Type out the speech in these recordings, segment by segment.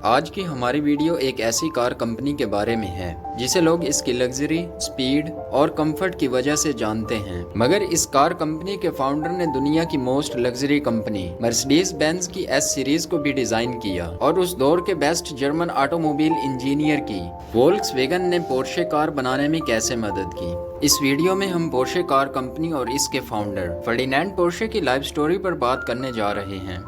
آج کی ہماری ویڈیو ایک ایسی کار کمپنی کے بارے میں ہے جسے لوگ اس کی لگژری، سپیڈ اور کمفرٹ کی وجہ سے جانتے ہیں، مگر اس کار کمپنی کے فاؤنڈر نے دنیا کی most luxury company Mercedes Benz کی ایس سیریز کو بھی ڈیزائن کیا اور اس دور کے best German automobile engineer کی وولکس ویگن نے پورشے کار بنانے میں کیسے مدد کی۔ اس ویڈیو میں ہم پورشے کار کمپنی اور اس کے فاؤنڈر فرڈینینڈ پورشے کی لائف سٹوری پر بات کرنے جا رہے ہیں۔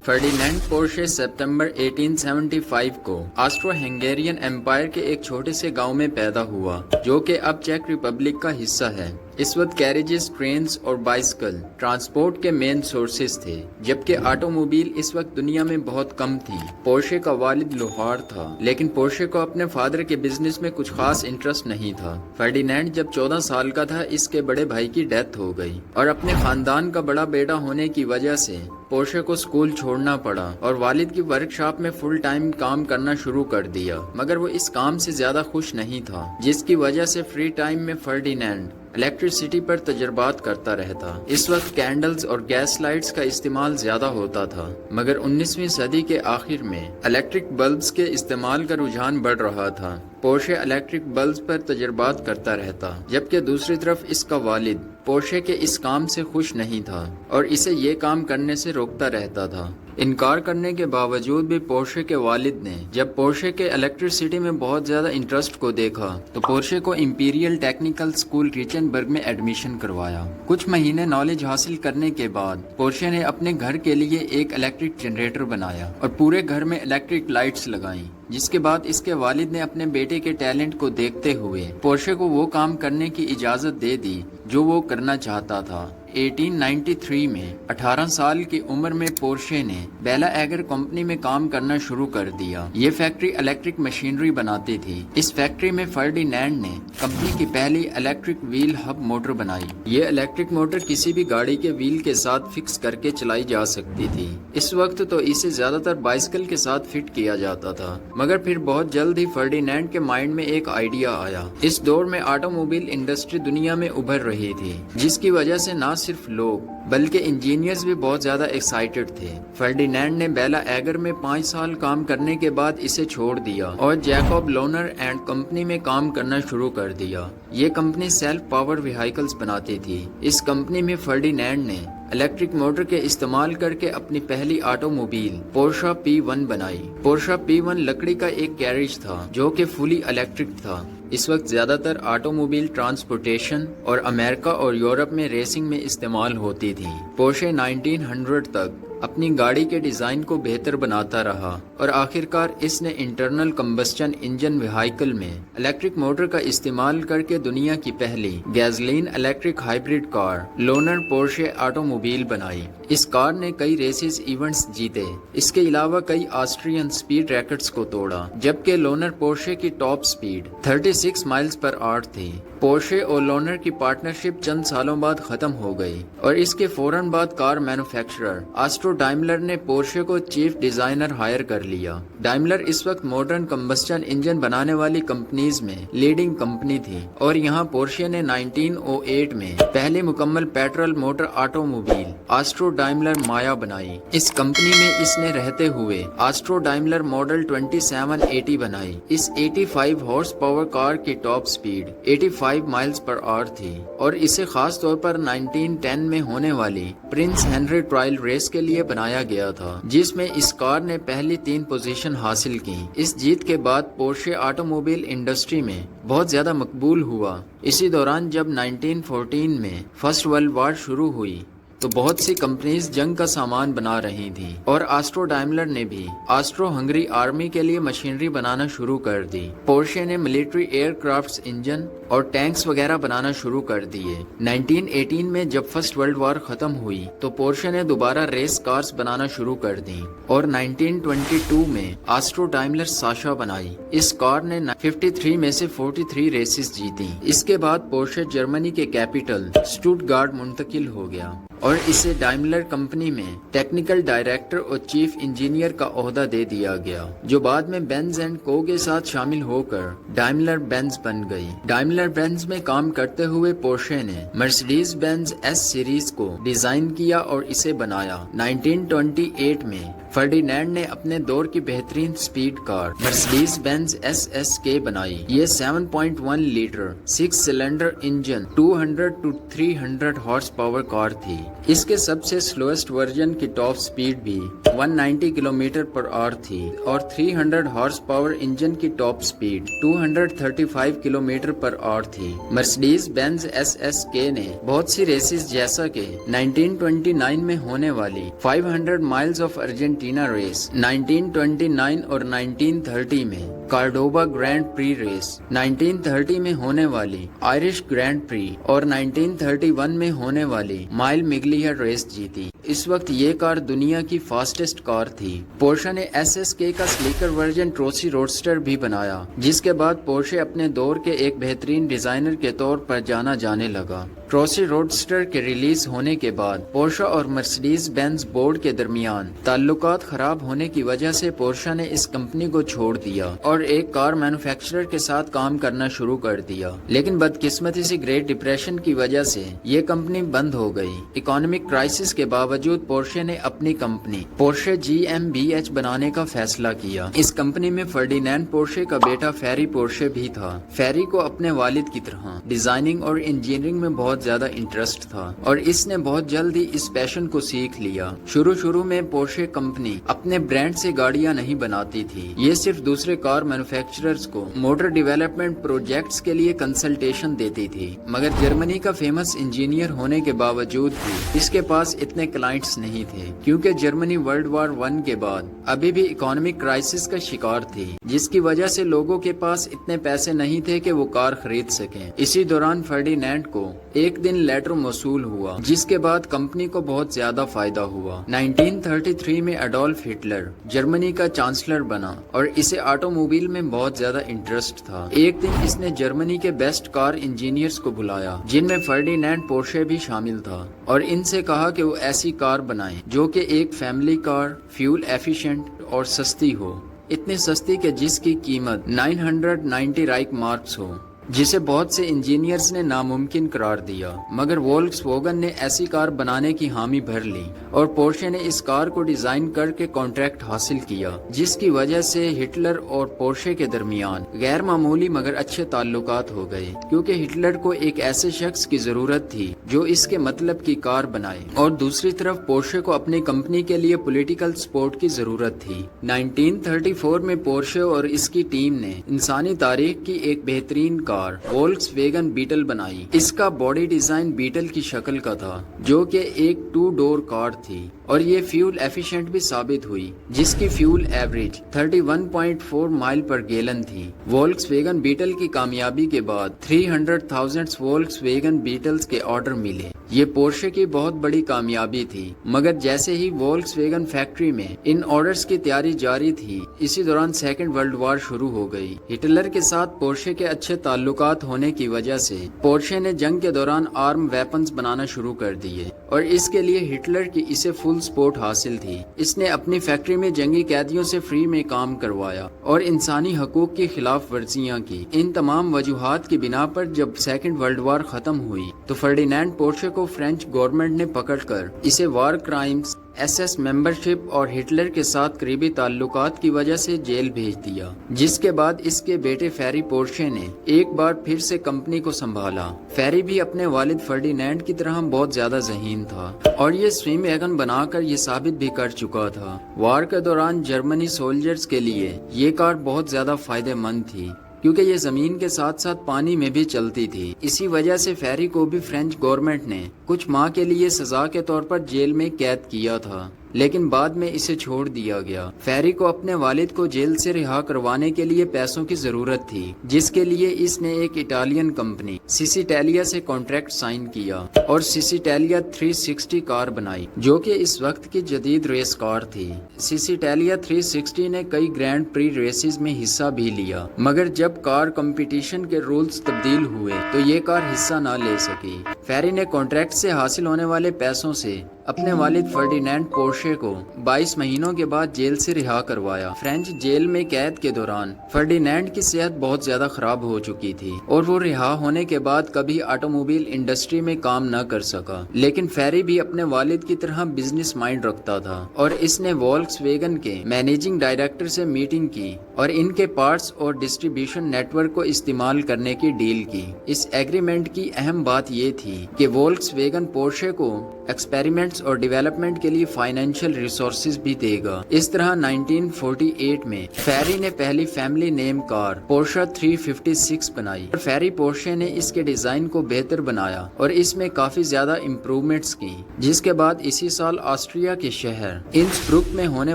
فرڈینینڈ پورشے ستمبر 1875 کو آسٹرو ہنگیرین امپائر کے ایک چھوٹے سے گاؤں میں پیدا ہوا جو کہ اب چیک ریپبلک کا حصہ ہے۔ اس وقت کیریجز، ٹرینز اور بائسکل ٹرانسپورٹ کے مین سورسز تھے، جبکہ آٹو موبائل اس وقت دنیا میں بہت کم تھی۔ پورشے کا والد لوہار تھا، لیکن پورشے کو اپنے فادر کے بزنس میں کچھ خاص انٹرسٹ نہیں تھا۔ فرڈینینڈ جب 14 سال کا تھا، اس کے بڑے بھائی کی ڈیتھ ہو گئی اور اپنے خاندان کا بڑا بیٹا ہونے کی وجہ سے پورشے کو اسکول چھوڑنا پڑا اور والد کی ورک شاپ میں فل ٹائم کام کرنا شروع کر دیا، مگر وہ اس کام سے زیادہ خوش نہیں تھا، جس کی وجہ سے فری ٹائم میں فرڈینینڈ الیکٹریسٹی پر تجربات کرتا رہتا۔ اس وقت کینڈلز اور گیس لائٹس کا استعمال زیادہ ہوتا تھا، مگر 19ویں صدی کے آخر میں الیکٹرک بلبز کے استعمال کا رجحان بڑھ رہا تھا۔ پورشے الیکٹرک بلبز پر تجربات کرتا رہتا، جبکہ دوسری طرف اس کا والد پورشے کے اس کام سے خوش نہیں تھا اور اسے یہ کام کرنے سے روکتا رہتا تھا۔ انکار کرنے کے باوجود بھی پورشے کے والد نے جب پورشے کے الیکٹریسٹی میں بہت زیادہ انٹرسٹ کو دیکھا تو پورشے کو امپیریل ٹیکنیکل اسکول ریچنبرگ میں ایڈمیشن کروایا۔ کچھ مہینے نالج حاصل کرنے کے بعد پورشے نے اپنے گھر کے لیے ایک الیکٹرک جنریٹر بنایا اور پورے گھر میں الیکٹرک لائٹس لگائیں، جس کے بعد اس کے والد نے اپنے بیٹے کے ٹیلنٹ کو دیکھتے ہوئے پورشے کو وہ کام کرنے کی اجازت دے دی جو وہ کرنا چاہتا تھا۔ 1893 میں 18 سال کی عمر میں پورشے نے بیلا ایگر کمپنی میں کام کرنا شروع کر دیا۔ یہ فیکٹری الیکٹرک مشینری بناتی تھی۔ اس فیکٹری میں فرڈینینڈ نے کمپنی کی پہلی الیکٹرک ویل ہب موٹر بنائی۔ یہ الیکٹرک موٹر کسی بھی گاڑی کے ویل کے ساتھ فکس کر کے چلائی جا سکتی تھی۔ اس وقت تو اسے زیادہ تر بائسکل کے ساتھ فٹ کیا جاتا تھا، مگر پھر بہت جلد ہی فرڈینینڈ کے مائنڈ میں ایک آئیڈیا آیا۔ اس دور میں آٹو موبائل انڈسٹری دنیا میں ابھر رہی تھی، جس کی وجہ سے نہ صرف لوگ بلکہ انجینئرز بھی بہت زیادہ ایکسائٹڈ تھے۔ فرڈینینڈ نے بیلا ایگر میں 5 سال کام کرنے کے بعد اسے چھوڑ دیا اور جیکوب لونر اینڈ کمپنی میں کام کرنا شروع کر دیا۔ یہ کمپنی سیلف پاور وہیکلز بناتی تھی۔ اس کمپنی میں فرڈینینڈ نے الیکٹرک موٹر کے استعمال کر کے اپنی پہلی آٹو موبائل پورشا P1 بنائی۔ پورشا P1 لکڑی کا ایک کیریج تھا جو کہ فلی الیکٹرک تھا۔ اس وقت زیادہ تر آٹو موبائل ٹرانسپورٹیشن اور امریکہ اور یورپ میں ریسنگ میں استعمال ہوتی تھی۔ پورشے 1900 تک اپنی گاڑی کے ڈیزائن کو بہتر بناتا رہا اور آخرکار اس نے انٹرنل کمبسچن انجن وہیکل میں الیکٹرک موٹر کا استعمال کر کے دنیا کی پہلی گیسولین الیکٹرک ہائبرڈ کار لونر پورشے آٹو موبائل بنائی۔ اس کار نے کئی ریسز ایونٹس جیتے، اس کے علاوہ کئی آسٹرین سپیڈ ریکارڈز کو توڑا، جبکہ لونر پورشے کی ٹاپ سپیڈ 36 مائلز پر آور تھی۔ پورشے اور لونر کی پارٹنرشپ چند سالوں بعد ختم ہو گئی اور اس کے فوراً بعد کار مینوفیکچرر آسٹرو ڈائملر نے پورشے کو چیف ڈیزائنر ہائر کر لیا۔ ڈائملر اس وقت ماڈرن کمبسچن انجن بنانے والی کمپنیز میں لیڈنگ کمپنی تھی اور یہاں پورشے نے 1908 میں پہلی مکمل petrol motor automobile Austro Daimler مایا بنائی۔ اس کمپنی میں اس نے رہتے ہوئے آسٹرو ڈائملر ماڈل 2780 بنائی۔ اس 85 ہارس پاور کار کی ٹاپ سپیڈ 85 مائلز پر آور تھی اور اسے خاص طور پر 1910 میں ہونے والی پرنس ہنری ٹرائل ریس کے لیے بنایا گیا تھا، جس میں اس کار نے پہلی 3 پوزیشن حاصل کی۔ اس جیت کے بعد پورشے آٹو موبائل انڈسٹری میں بہت زیادہ مقبول ہوا۔ اسی دوران جب 1914 میں فرسٹ ورلڈ وار شروع ہوئی تو بہت سی کمپنیز جنگ کا سامان بنا رہی تھیں اور آسٹرو ڈائملر نے بھی آسٹرو ہنگری آرمی کے لیے مشینری بنانا شروع کر دی۔ پورشے نے ملٹری ایئر کرافٹس انجن اور ٹینکس وغیرہ بنانا شروع کر دیے۔ 1918 میں جب فرسٹ ورلڈ وار ختم ہوئی تو پورشے نے دوبارہ ریس کارز بنانا شروع کر دی اور 1922 میں آسٹرو ڈائملر ساشا بنائی۔ اس کار نے 53 میں سے 43 ریسز جیتی۔ اس کے بعد پورشے جرمنی کے کیپٹل اسٹوٹگارٹ منتقل ہو گیا۔ اور اسے ڈائملر کمپنی میں ٹیکنیکل ڈائریکٹر اور چیف انجینئر کا عہدہ دے دیا گیا، جو بعد میں بینز اینڈ کو کے ساتھ شامل ہو کر ڈائملر بینز بن گئی۔ ڈائملر بینز میں کام کرتے ہوئے پورشے نے مرسڈیز بینز ایس سیریز کو ڈیزائن کیا اور اسے بنایا۔ 1928 میں فرڈینینڈ نے اپنے دور کی بہترین speed car Mercedes Benz S S K بنائی۔ یہ 7.1 litre 6 cylinder engine 200 to 300 horse power car تھی۔ اس کے سب سے سلویسٹ ورژن کی ٹاپ سپیڈ بھی 190 کلومیٹر پر آور تھی اور 300 ہارس پاور انجن کی top speed 235 kilometre per hour تھی۔ مرسڈیز بینز ایس ایس کے نے بہت سی ریسز جیسا کہ 1929 میں ہونے والی 500 مائلز آف ارجنٹینا ریس، 1929 اور 1930 میں کارڈوبا گرینڈ پری ریس، 1930 میں ہونے والی آئرش گرینڈ پری اور 1931 میں ہونے والی مائل میگلیا ریس جیتی۔ اس وقت یہ کار دنیا کی فاسٹسٹ کار تھی۔ پورشے نے ایس ایس کے کا سلیکر ورژن ٹروسی روڈسٹر بھی بنایا، جس کے بعد پورشے اپنے دور کے ایک بہترین ڈیزائنر کے طور پر جانا جانے لگا۔ ٹروسی روڈسٹر کے ریلیز ہونے کے بعد پورشا اور مرسڈیز بینز بورڈ کے درمیان تعلقات خراب ہونے کی وجہ سے پورشا نے اس کمپنی کو چھوڑ دیا اور ایک کار مینوفیکچرر کے ساتھ کام کرنا شروع کر دیا، لیکن بدقسمتی سے گریٹ ڈپریشن کی وجہ سے یہ کمپنی بند ہو گئی۔ اکانومک کرائسس کے باوجود پورشے نے اپنی کمپنی پورشے GmbH بنانے کا فیصلہ کیا۔ اس کمپنی میں فرڈینینڈ پورشے کا بیٹا فیری پورشے بھی تھا۔ فیری کو اپنے والد کی طرح ڈیزائننگ اور انجینئرنگ میں بہت زیادہ انٹرسٹ تھا اور اس نے بہت جلد ہی اس پیشن کو سیکھ لیا۔ شروع میں پورشے کمپنی اپنے برانڈ سے گاڑیاں نہیں بناتی تھی، یہ صرف دوسرے کار مینوفیکچررز کو موٹر ڈیولپمنٹ پروجیکٹس کے لیے کنسلٹیشن دیتی تھی، مگر جرمنی کا فیمس انجینئر ہونے کے باوجود بھی اس کے پاس اتنے کلائنٹس نہیں تھے، کیونکہ جرمنی ورلڈ وار 1 کے بعد ابھی بھی اکانومک کرائسس کا شکار تھی، جس کی وجہ سے لوگوں کے پاس اتنے پیسے نہیں تھے کہ وہ کار خرید سکیں۔ اسی دوران فرڈینینڈ کو ایک دن لیٹر موصول ہوا، جس کے بعد کمپنی کو بہت زیادہ فائدہ ہوا۔ 1933 میں اڈولف ہٹلر جرمنی کا چانسلر بنا اور اسے آٹو موبائل میں بہت زیادہ انٹرسٹ تھا۔ ایک دن اس نے جرمنی کے بیسٹ کار انجینئرز کو بلایا، جن میں فرڈینینڈ پورشے بھی شامل تھا، اور ان سے کہا کہ وہ ایسی کار بنائیں جو کہ ایک فیملی کار، فیول ایفیشینٹ اور سستی ہو، اتنی سستی کہ جس کی قیمت 990 رائک مارکس ہو، جسے بہت سے انجینئرز نے ناممکن قرار دیا، مگر وولکس ووگن نے ایسی کار بنانے کی حامی بھر لی اور پورشے نے اس کار کو ڈیزائن کر کے کانٹریکٹ حاصل کیا، جس کی وجہ سے ہٹلر اور پورشے کے درمیان غیر معمولی مگر اچھے تعلقات ہو گئے، کیونکہ ہٹلر کو ایک ایسے شخص کی ضرورت تھی جو اس کے مطلب کی کار بنائے، اور دوسری طرف پورشے کو اپنی کمپنی کے لیے پولیٹیکل سپورٹ کی ضرورت تھی۔ 1934 میں پورشے اور اس کی ٹیم نے انسانی تاریخ کی ایک بہترین کار وولکس ویگن بیٹل بنائی۔ اس کا باڈی ڈیزائن بیٹل کی شکل کا تھا، جو کہ ایک 2 ڈور کار تھی، اور یہ فیول ایفیشینٹ بھی ثابت ہوئی، جس کی فیول ایوریج 31.4 مائل پر گیلن تھی۔ وولکس ویگن بیٹل کی کامیابی کے بعد 300,000 وولکس ویگن بیٹلز کے آرڈر ملے۔ یہ پورشے کی بہت بڑی کامیابی تھی، مگر جیسے ہی وولکس ویگن فیکٹری میں ان آرڈرز کی تیاری جاری تھی، اسی دوران سیکنڈ ورلڈ وار شروع ہو گئی۔ ہٹلر کے ساتھ پورشے کے اچھے تعلقات ہونے کی وجہ سے پورشے نے جنگ کے دوران آرم ویپنز بنانا شروع کر دیے، اور اس کے لیے ہٹلر کی اسے فل سپورٹ حاصل تھی۔ اس نے اپنی فیکٹری میں جنگی قیدیوں سے فری میں کام کروایا اور انسانی حقوق کی خلاف ورزیاں کی۔ ان تمام وجوہات کی بنا پر جب سیکنڈ ورلڈ وار ختم ہوئی تو فرڈینینڈ پورشے کو فرینچ گورنمنٹ نے پکڑ کر اسے وار کرائمز، SS ممبرشپ اور ہٹلر کے ساتھ قریبی تعلقات کی وجہ سے جیل بھیج دیا، جس کے بعد اس کے بیٹے فیری پورشے نے ایک بار پھر سے کمپنی کو سنبھالا۔ فیری بھی اپنے والد فرڈینینڈ کی طرح بہت زیادہ ذہین تھا اور یہ سویم ویگن بنا کر یہ ثابت بھی کر چکا تھا۔ وار کے دوران جرمنی سولجرز کے لیے یہ کار بہت زیادہ فائدہ مند تھی، کیونکہ یہ زمین کے ساتھ ساتھ پانی میں بھی چلتی تھی۔ اسی وجہ سے فیری کو بھی فرینچ گورنمنٹ نے کچھ ماہ کے لیے سزا کے طور پر جیل میں قید کیا تھا، لیکن بعد میں اسے چھوڑ دیا گیا۔ فیری کو اپنے والد کو جیل سے رہا کروانے کے لیے پیسوں کی ضرورت تھی، جس کے لیے اس نے ایک اٹالین کمپنی سیسیٹیلیا سے کانٹریکٹ سائن کیا اور سیسیٹیلیا 360 کار بنائی، جو کہ اس وقت کی جدید ریس کار تھی۔ سیسیٹیلیا 360 نے کئی گرینڈ پری ریسز میں حصہ بھی لیا، مگر جب کار کمپٹیشن کے رولز تبدیل ہوئے تو یہ کار حصہ نہ لے سکی۔ فیری نے کانٹریکٹ سے حاصل ہونے والے پیسوں سے اپنے والد فرڈینینڈ پورشے کو 22 مہینوں کے بعد جیل سے رہا کروایا۔ فرینچ جیل میں قید کے دوران فرڈینینڈ کی صحت بہت زیادہ خراب ہو چکی تھی اور وہ رہا ہونے کے بعد کبھی آٹو موبائل انڈسٹری میں کام نہ کر سکا، لیکن فیری بھی اپنے والد کی طرح بزنس مائنڈ رکھتا تھا اور اس نے وولکس ویگن کے مینیجنگ ڈائریکٹر سے میٹنگ کی اور ان کے پارٹس اور ڈسٹریبیوشن نیٹ ورک کو استعمال کرنے کی ڈیل کی۔ اس ایگریمنٹ کی اہم بات یہ تھی کہ وولکس ویگن پورشے کو ایکسپیریمنٹس اور ڈیولپمنٹ کے لیے فائنینشیل ریسورسز بھی دے گا۔ اس طرح 1948 میں فیری نے پہلی فیملی نیم کار پورشا 356 بنائی اور فیری پورشے نے اس کے ڈیزائن کو بہتر بنایا اور اس میں کافی زیادہ امپروومنٹس کی، جس کے بعد اسی سال آسٹریا کے شہر انسبروک میں ہونے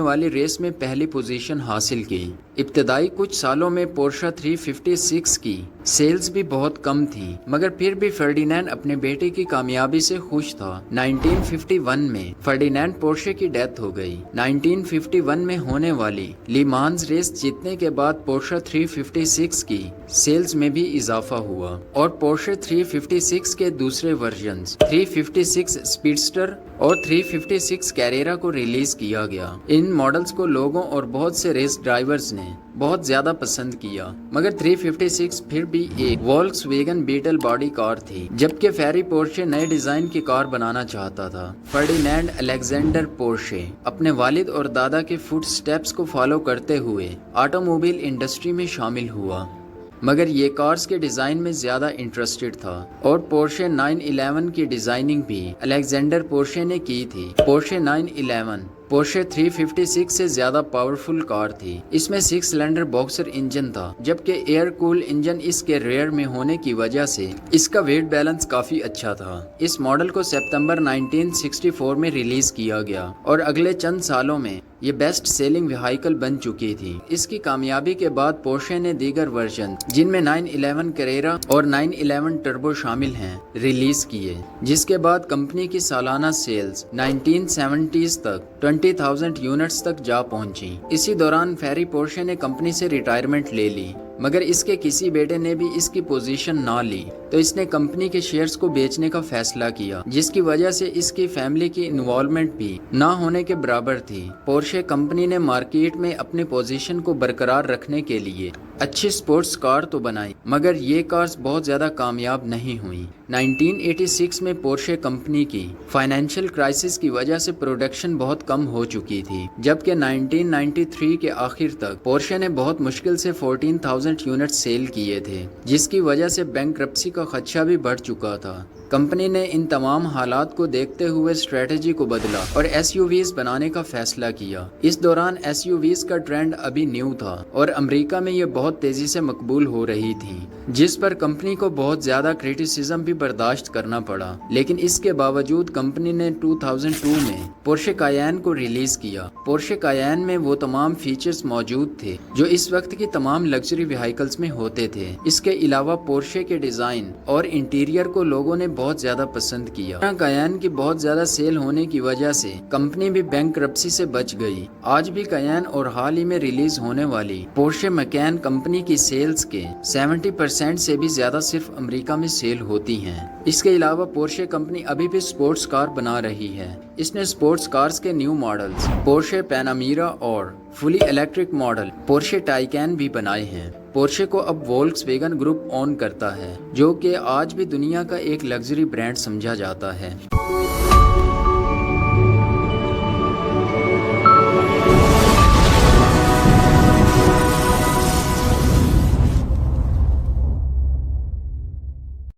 والی ریس میں پہلی پوزیشن حاصل کی۔ ابتدائی کچھ سالوں میں پورشا 356 کی سیلز بھی بہت کم تھی، مگر پھر بھی فرڈینینڈ اپنے بیٹے کی کامیابی سے خوش تھا۔ 1951 میں فرڈینینڈ پورشے کی ڈیتھ ہو گئی۔ 1951 میں ہونے والی لی مانز ریس جیتنے کے بعد پورشا 356 کی سیلز میں بھی اضافہ ہوا اور پورشے 356 کے دوسرے ورژنز 356 اسپیڈسٹر اور 356 کیریرا کو ریلیز کیا گیا۔ ان ماڈلز کو لوگوں اور بہت سے ریس ڈرائیورز نے بہت زیادہ پسند کیا، مگر 356 پھر بھی ایک وولکس ویگن بیٹل باڈی کار تھی، جبکہ فیری پورشے نئے ڈیزائن کی کار بنانا چاہتا تھا۔ فرڈینینڈ الیگزینڈر پورشے اپنے والد اور دادا کے فٹ سٹیپس کو فالو کرتے ہوئے آٹو موبائل انڈسٹری میں شامل ہوا، مگر یہ کارز کے ڈیزائن میں زیادہ انٹرسٹڈ تھا اور پورشے 911 کی ڈیزائننگ بھی الیگزینڈر پورشے نے کی تھی۔ پورشے 911 پورشے 356 سے زیادہ پاورفل کار تھی۔ اس میں 6 سلنڈر باکسر انجن تھا، جبکہ ایئر کول انجن اس کے ریئر میں ہونے کی وجہ سے اس کا ویٹ بیلنس کافی اچھا تھا۔ اس ماڈل کو ستمبر 1964 میں ریلیز کیا گیا اور اگلے چند سالوں میں یہ بیسٹ سیلنگ وہیکل بن چکی تھی۔ اس کی کامیابی کے بعد پورشے نے دیگر ورژن جن میں 911 کیریرا اور 911 ٹربو شامل ہیں ریلیز کیے، جس کے بعد کمپنی کی سالانہ سیلز 1970s تک 20,000 یونٹس تک جا پہنچی۔ اسی دوران فیری پورشے نے کمپنی سے ریٹائرمنٹ لے لی، مگر اس کے کسی بیٹے نے بھی اس کی پوزیشن نہ لی تو اس نے کمپنی کے شیئرز کو بیچنے کا فیصلہ کیا، جس کی وجہ سے اس کی فیملی کی انوالومنٹ بھی نہ ہونے کے برابر تھی۔ پورشے کمپنی نے مارکیٹ میں اپنی پوزیشن کو برقرار رکھنے کے لیے اچھی سپورٹس کار تو بنائی، مگر یہ کارز بہت زیادہ کامیاب نہیں ہوئیں۔ 1986 میں پورشے کمپنی کی فائنینشیل کرائسس کی وجہ سے پروڈکشن بہت کم ہو چکی تھی، جبکہ 1993 کے آخر تک پورشے نے بہت مشکل سے 14,000 یونٹ سیل کیے تھے، جس کی وجہ سے بینکرپسی کا خدشہ بھی بڑھ چکا تھا۔ کمپنی نے ان تمام حالات کو دیکھتے ہوئے اسٹریٹجی کو بدلا اور ایس یو ویز بنانے کا فیصلہ کیا۔ اس دوران ایس یو ویز کا ٹرینڈ ابھی نیو تھا اور امریکہ میں یہ بہت تیزی سے مقبول ہو رہی تھی، جس پر کمپنی کو بہت زیادہ کریٹیسزم بھی برداشت کرنا پڑا، لیکن اس کے باوجود کمپنی نے 2002 میں پورشے کایین کو ریلیز کیا۔ پورشے کایین میں وہ تمام فیچرز موجود تھے جو اس وقت کی تمام لگژری وہیکلز میں ہوتے تھے۔ اس کے علاوہ پورشے کے ڈیزائن اور انٹیریئر کو لوگوں نے بہت زیادہ پسند کیا۔ کایین کی بہت زیادہ سیل ہونے کی وجہ سے کمپنی بھی بینکرپسی سے بچ گئی۔ آج بھی کایین اور حال ہی میں ریلیز ہونے والی پورشے میکین کمپنی کی سیلز کے 70% سے بھی زیادہ صرف امریکہ میں سیل ہوتی ہیں۔ اس کے علاوہ پورشے کمپنی ابھی بھی سپورٹس کار بنا رہی ہے۔ اس نے سپورٹس کارز کے نیو ماڈلز پورشے پینامیرا اور فلی الیکٹرک ماڈل پورشے ٹائکین بھی بنائے ہیں۔ پورشے کو اب وولکس ویگن گروپ اون کرتا ہے، جو کہ آج بھی دنیا کا ایک لگژری برانڈ سمجھا جاتا ہے۔